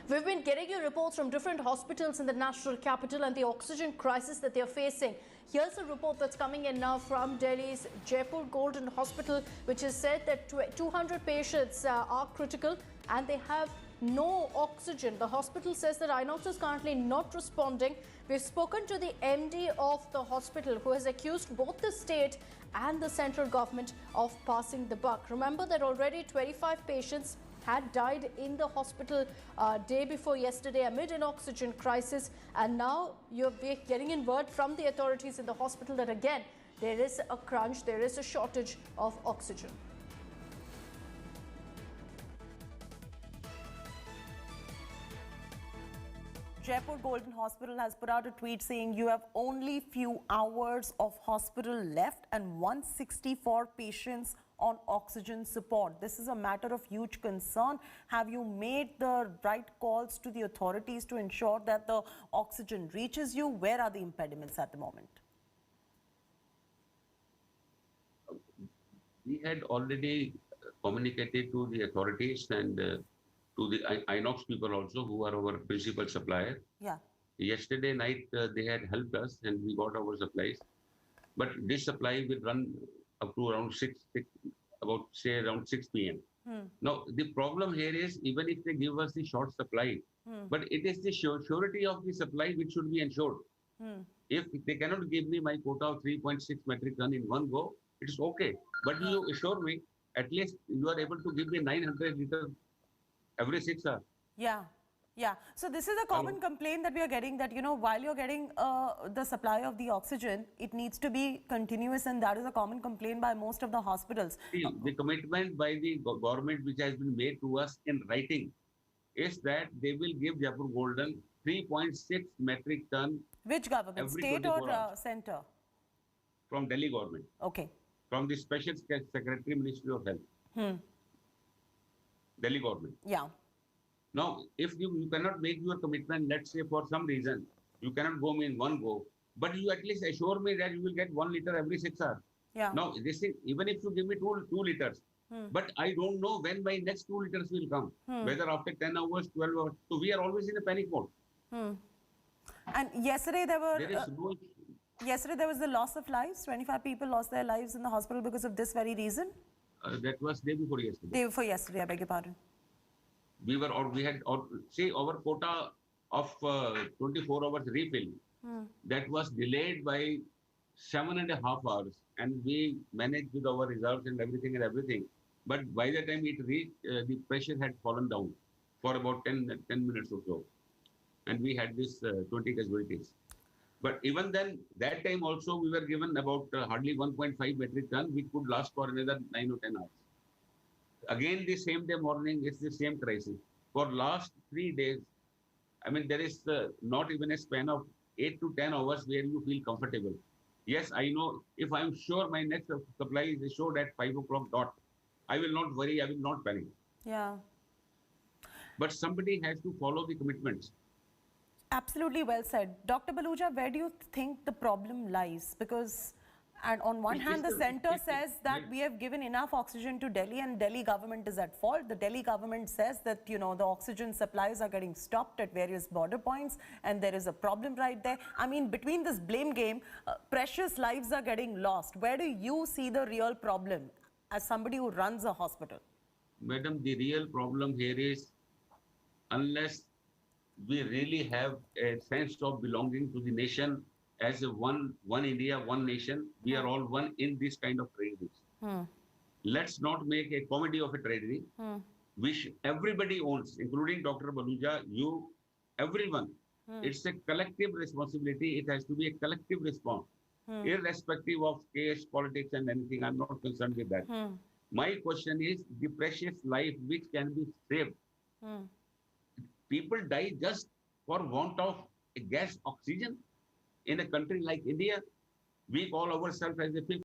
We've been getting you reports from different hospitals in the national capital and the oxygen crisis that they're facing. Here's a report that's coming in now from Delhi's Jaipur Golden Hospital, which has said that 200 patients are critical and they have no oxygen. The hospital says that Inox is currently not responding. We've spoken to the MD of the hospital, who has accused both the state and the central government of passing the buck. Remember that already 25 patients had died in the hospital day before yesterday amid an oxygen crisis, and now we're getting in word from the authorities in the hospital that again there is a crunch, there is a shortage of oxygen. Jaipur Golden Hospital has put out a tweet saying you have only few hours of hospital left and 164 patients on oxygen support. This is a matter of huge concern. Have you made the right calls to the authorities to ensure that the oxygen reaches you? Where are the impediments at the moment? We had already communicated to the authorities and to the Inox people also, who are our principal supplier. Yeah. Yesterday night, they had helped us and we got our supplies. But this supply will run up to around around 6 p.m. Now, the problem here is, even if they give us the short supply, but it is the surety of the supply which should be ensured. If they cannot give me my quota of 3.6 metric ton in one go, it is okay. But you assure me, at least you are able to give me 900 liters every 6 hours. Yeah. Yeah. So this is a common complaint that we are getting, that, you know, while you're getting the supply of the oxygen, it needs to be continuous, and that is a common complaint by most of the hospitals. See, the commitment by the government which has been made to us in writing is that they will give Jaipur Golden 3.6 metric ton. Which government? State or center? From Delhi government. Okay. From the Special Secretary, Ministry of Health. Delhi government. Yeah. Now, if you cannot make your commitment, let's say for some reason, you cannot go in one go, but you at least assure me that you will get 1 liter every 6 hours. Yeah. Now, this is, even if you give me 2 liters, but I don't know when my next 2 liters will come, whether after 10 hours, 12 hours. So we are always in a panic mode. And yesterday there were... Yesterday there was the loss of lives. 25 people lost their lives in the hospital because of this very reason. That was day before yesterday. Day before yesterday, I beg your pardon. We had our quota of 24 hours refill. That was delayed by 7.5 hours, and we managed with our reserves and everything. But by the time it reached, the pressure had fallen down for about 10 minutes or so, and we had this 20 casualties. But even then, that time also, we were given about hardly 1.5 metric ton, which could last for another 9 or 10 hours. Again, the same day morning, it's the same crisis. For last 3 days, I mean, there is not even a span of 8 to 10 hours where you feel comfortable. Yes, I know, if I'm sure my next supply is assured at 5 o'clock dot, I will not worry, I will not panic. Yeah. But somebody has to follow the commitments. Absolutely well said. Dr. Baluja, where do you think the problem lies? Because on one hand, the center says that we have given enough oxygen to Delhi and Delhi government is at fault. The Delhi government says that, you know, the oxygen supplies are getting stopped at various border points and there is a problem right there. I mean, between this blame game, precious lives are getting lost. Where do you see the real problem as somebody who runs a hospital? Madam, the real problem here is, unless we really have a sense of belonging to the nation as a one India, one nation, we are all one in this kind of tragedies. Let's not make a comedy of a tragedy, which everybody owns, including Dr. Baluja, you, everyone. It's a collective responsibility. It has to be a collective response, irrespective of caste, politics, and anything. I'm not concerned with that. My question is the precious life which can be saved. People die just for want of gas oxygen. In a country like India, we call ourselves as a fifth